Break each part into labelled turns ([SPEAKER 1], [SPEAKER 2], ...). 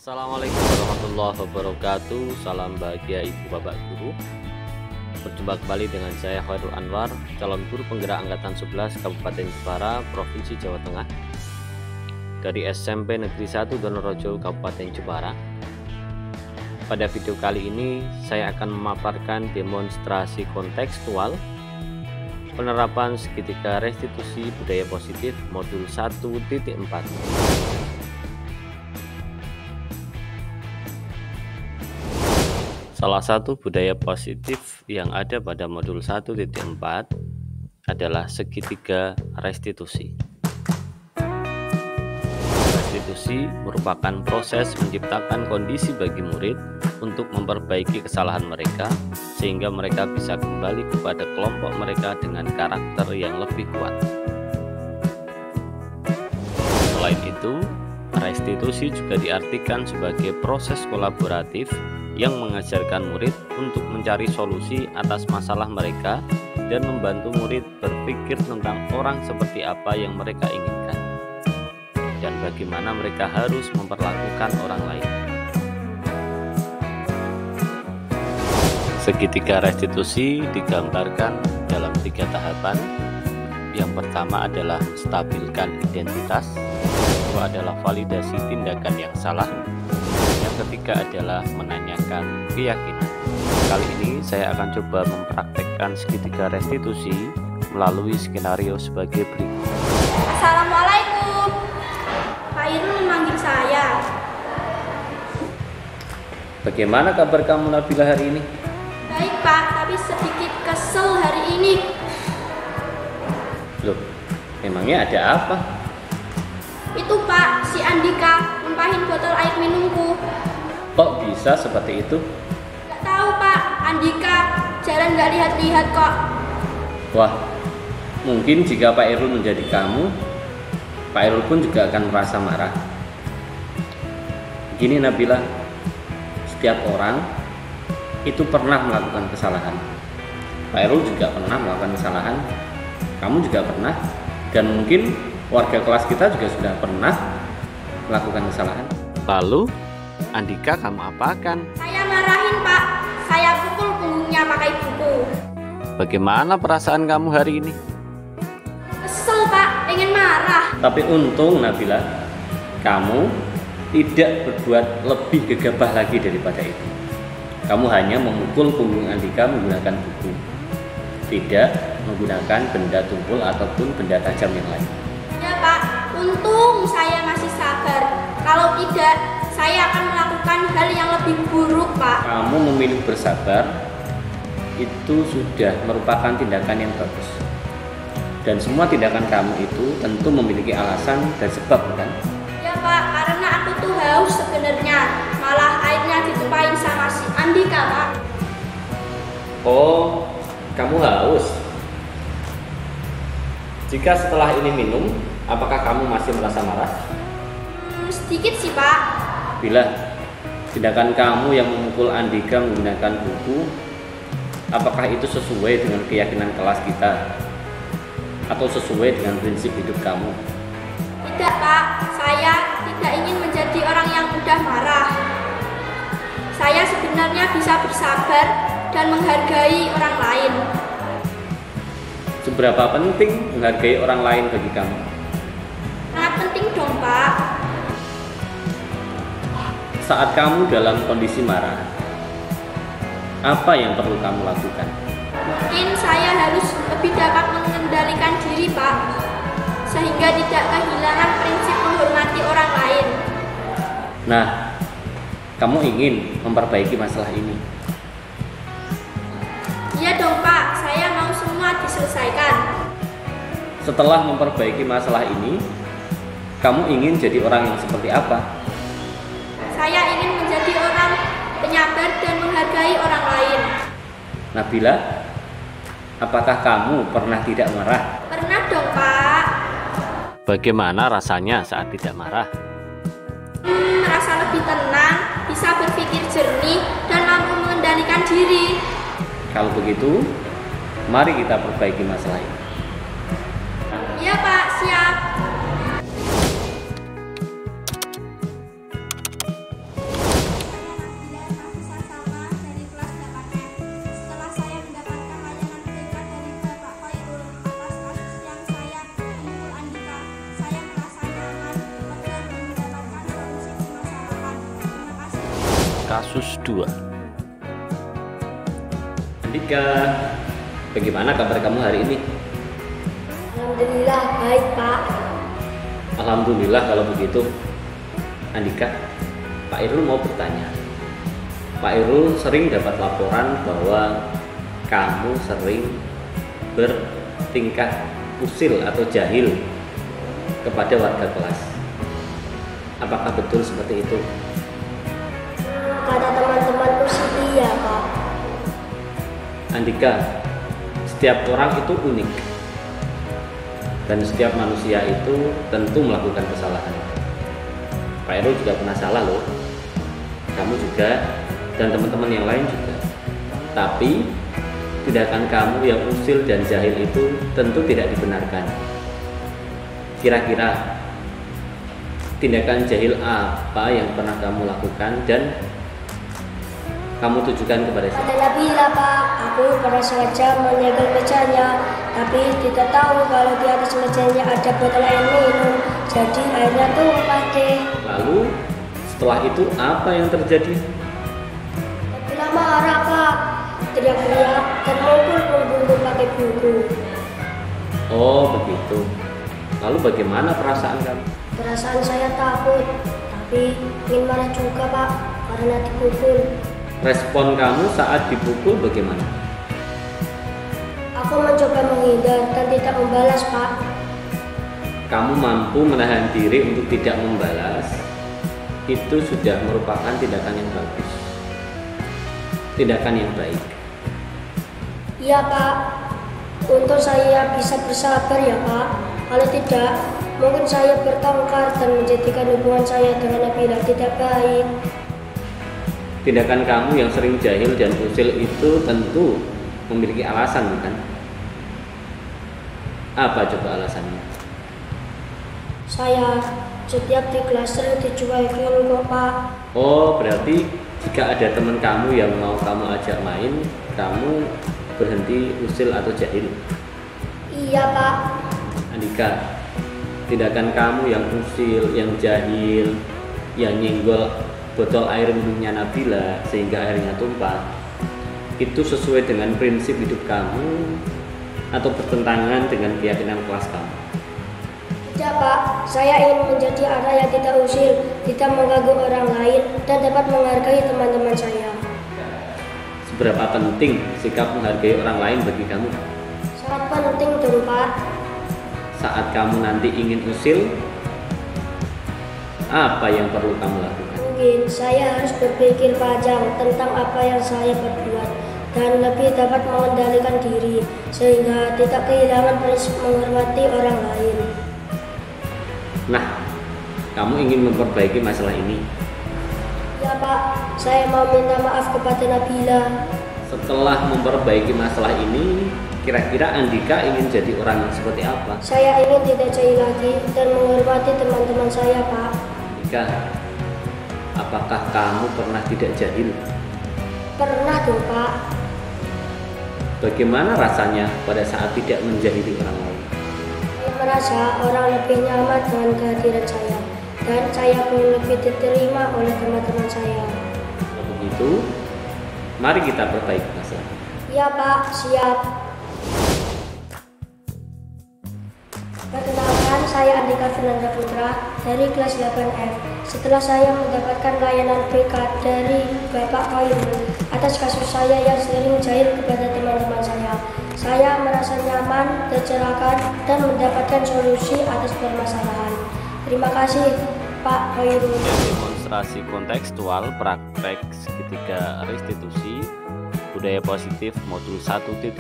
[SPEAKER 1] Assalamualaikum warahmatullahi wabarakatuh. Salam bahagia ibu bapak guru. Berjumpa kembali dengan saya Khairul Anwar, calon guru penggerak angkatan 11 Kabupaten Jepara, Provinsi Jawa Tengah, dari SMP Negeri 1 Donorejo, Kabupaten Jepara. Pada video kali ini saya akan memaparkan demonstrasi kontekstual penerapan segitiga restitusi budaya positif modul 1.4. Salah satu budaya positif yang ada pada modul 1.4 adalah segitiga restitusi. Restitusi merupakan proses menciptakan kondisi bagi murid untuk memperbaiki kesalahan mereka sehingga mereka bisa kembali kepada kelompok mereka dengan karakter yang lebih kuat. Selain itu, restitusi juga diartikan sebagai proses kolaboratif yang mengajarkan murid untuk mencari solusi atas masalah mereka dan membantu murid berpikir tentang orang seperti apa yang mereka inginkan dan bagaimana mereka harus memperlakukan orang lain. Segitiga restitusi digambarkan dalam 3 tahapan. Yang pertama adalah menstabilkan identitas, kedua adalah validasi tindakan yang salah, yang ketiga adalah menanyakan keyakinan. Kali ini saya akan coba mempraktekkan segitiga restitusi melalui skenario sebagai berikut.
[SPEAKER 2] Assalamualaikum. Pak Irul memanggil saya.
[SPEAKER 1] Bagaimana kabar kamu Nabila hari ini?
[SPEAKER 2] Baik Pak, tapi sedikit kesel hari ini.
[SPEAKER 1] Loh, memangnya ada apa?
[SPEAKER 2] Itu Pak, si Andika numpahin botol air minumku.
[SPEAKER 1] Kok bisa seperti itu?
[SPEAKER 2] Gak tahu Pak, Andika jalan gak lihat-lihat kok.
[SPEAKER 1] Wah, mungkin jika Pak Irul menjadi kamu, Pak Irul pun juga akan merasa marah. Begini Nabila, setiap orang itu pernah melakukan kesalahan. Pak Irul juga pernah melakukan kesalahan, kamu juga pernah, dan mungkin warga kelas kita juga sudah pernah melakukan kesalahan. Lalu, Andika kamu apakan?
[SPEAKER 2] Saya marahin Pak, saya pukul punggungnya pakai buku.
[SPEAKER 1] Bagaimana perasaan kamu hari ini?
[SPEAKER 2] Kesel Pak, pengen marah.
[SPEAKER 1] Tapi untung Nabila, kamu tidak berbuat lebih gegabah lagi daripada itu. Kamu hanya memukul punggung Andika menggunakan buku, tidak menggunakan benda tumpul ataupun benda tajam yang lain.
[SPEAKER 2] Ya Pak, untung saya masih sabar. Kalau tidak, saya akan melakukan hal yang lebih buruk Pak.
[SPEAKER 1] Kamu memilih bersabar, itu sudah merupakan tindakan yang bagus. Dan semua tindakan kamu itu tentu memiliki alasan dan sebab, bukan?
[SPEAKER 2] Ya Pak, karena aku tuh haus sebenarnya. Malah airnya ditumpahin sama si Andika Pak.
[SPEAKER 1] Oh, kamu haus. Jika setelah ini minum, apakah kamu masih merasa marah?
[SPEAKER 2] Sedikit sih Pak.
[SPEAKER 1] Bila tindakan kamu yang memukul Andika menggunakan buku, apakah itu sesuai dengan keyakinan kelas kita? Atau sesuai dengan prinsip hidup kamu?
[SPEAKER 2] Tidak Pak, saya tidak ingin menjadi orang yang mudah marah. Saya sebenarnya bisa bersabar dan menghargai orang lain.
[SPEAKER 1] Seberapa penting menghargai orang lain bagi kamu?
[SPEAKER 2] Sangat penting dong Pak.
[SPEAKER 1] Saat kamu dalam kondisi marah, apa yang perlu kamu lakukan?
[SPEAKER 2] Mungkin saya harus lebih dapat mengendalikan diri Pak, sehingga tidak kehilangan prinsip menghormati orang lain.
[SPEAKER 1] Nah, kamu ingin memperbaiki masalah ini?
[SPEAKER 2] Iya dong Pak, saya mau semua diselesaikan.
[SPEAKER 1] Setelah memperbaiki masalah ini, kamu ingin jadi orang yang seperti apa?
[SPEAKER 2] Saya ingin menjadi orang penyabar dan menghargai orang lain.
[SPEAKER 1] Nabila, apakah kamu pernah tidak marah?
[SPEAKER 2] Pernah dong Pak.
[SPEAKER 1] Bagaimana rasanya saat tidak marah?
[SPEAKER 2] Merasa lebih tenang, bisa berpikir jernih, dan mampu mengendalikan diri.
[SPEAKER 1] Kalau begitu, mari kita perbaiki masalah ini.
[SPEAKER 2] Iya Pak, siap.
[SPEAKER 1] kasus 2. Andika, bagaimana kabar kamu hari ini?
[SPEAKER 2] Alhamdulillah baik Pak.
[SPEAKER 1] Alhamdulillah kalau begitu. Andika, Pak Irul mau bertanya. Pak Irul sering dapat laporan bahwa kamu sering bertingkah usil atau jahil kepada warga kelas. Apakah betul seperti itu?
[SPEAKER 2] Kata teman-temanku sih iya Pak.
[SPEAKER 1] Andika, setiap orang itu unik dan setiap manusia itu tentu melakukan kesalahan. Pak Irul juga pernah salah loh, kamu juga dan teman-teman yang lain juga. Tapi tindakan kamu yang usil dan jahil itu tentu tidak dibenarkan. Kira-kira tindakan jahil apa yang pernah kamu lakukan dan kamu tujukan kepada siapa?
[SPEAKER 2] Kata Nabila Pak, aku pernah sengaja menyegel mejanya, tapi tidak tahu kalau di atas mejanya ada botol air minum, jadi airnya tumpah deh.
[SPEAKER 1] Lalu setelah itu apa yang terjadi?
[SPEAKER 2] Nabila marah Pak, teriak-teriak dan mukul punggung pakai buku.
[SPEAKER 1] Oh begitu. Lalu bagaimana perasaan kamu?
[SPEAKER 2] Perasaan saya takut, tapi ingin marah juga Pak, karena dipukul.
[SPEAKER 1] Respon kamu saat dipukul bagaimana?
[SPEAKER 2] Aku mencoba menghindar dan tidak membalas Pak.
[SPEAKER 1] Kamu mampu menahan diri untuk tidak membalas. Itu sudah merupakan tindakan yang bagus, tindakan yang baik.
[SPEAKER 2] Iya Pak, untuk saya bisa bersabar ya Pak. Kalau tidak, mungkin saya bertengkar dan menjadikan hubungan saya dengan Nabila tidak baik.
[SPEAKER 1] Tindakan kamu yang sering jahil dan usil itu tentu memiliki alasan, bukan? Apa coba alasannya?
[SPEAKER 2] Saya setiap di kelas sering dicuekin kok Pak.
[SPEAKER 1] Oh, berarti jika ada teman kamu yang mau kamu ajak main, kamu berhenti usil atau jahil?
[SPEAKER 2] Iya Pak.
[SPEAKER 1] Andika, tindakan kamu yang usil, yang jahil, yang nyenggol botol air minumnya Nabila sehingga airnya tumpah, itu sesuai dengan prinsip hidup kamu atau bertentangan dengan keyakinan kelas kamu?
[SPEAKER 2] Tidak Pak, saya ingin menjadi anak yang tidak usil, tidak mengganggu orang lain, dan dapat menghargai teman-teman saya.
[SPEAKER 1] Seberapa penting sikap menghargai orang lain bagi kamu?
[SPEAKER 2] Sangat penting dong Pak.
[SPEAKER 1] Saat kamu nanti ingin usil, apa yang perlu kamu lakukan?
[SPEAKER 2] Mungkin saya harus berpikir panjang tentang apa yang saya perbuat dan lebih dapat mengendalikan diri sehingga tidak kehilangan prinsip menghormati orang lain.
[SPEAKER 1] Nah, kamu ingin memperbaiki masalah ini?
[SPEAKER 2] Ya Pak, saya mau minta maaf kepada Nabila.
[SPEAKER 1] Setelah memperbaiki masalah ini, kira-kira Andika ingin jadi orang yang seperti apa?
[SPEAKER 2] Saya ingin tidak jahil lagi dan menghormati teman-teman saya Pak.
[SPEAKER 1] Andika, apakah kamu pernah tidak jahil?
[SPEAKER 2] Pernah dong Pak.
[SPEAKER 1] Bagaimana rasanya pada saat tidak menjahili orang lain?
[SPEAKER 2] Saya merasa orang lebih nyaman dengan kehadiran saya dan saya pun lebih diterima oleh teman-teman saya.
[SPEAKER 1] Kalau begitu, mari kita perbaiki masalah.
[SPEAKER 2] Iya Pak, siap. Perkenalkan, saya Andika Fernanda Putra dari kelas 8F. Setelah saya mendapatkan layanan BK dari Bapak Khairul atas kasus saya yang sering jahil kepada teman-teman saya merasa nyaman, tercerahkan, dan mendapatkan solusi atas permasalahan. Terima kasih Pak Khairul.
[SPEAKER 1] Demonstrasi kontekstual praktek segitiga restitusi budaya positif modul 1.4.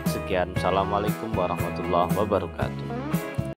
[SPEAKER 1] Sekian. Assalamualaikum warahmatullahi wabarakatuh.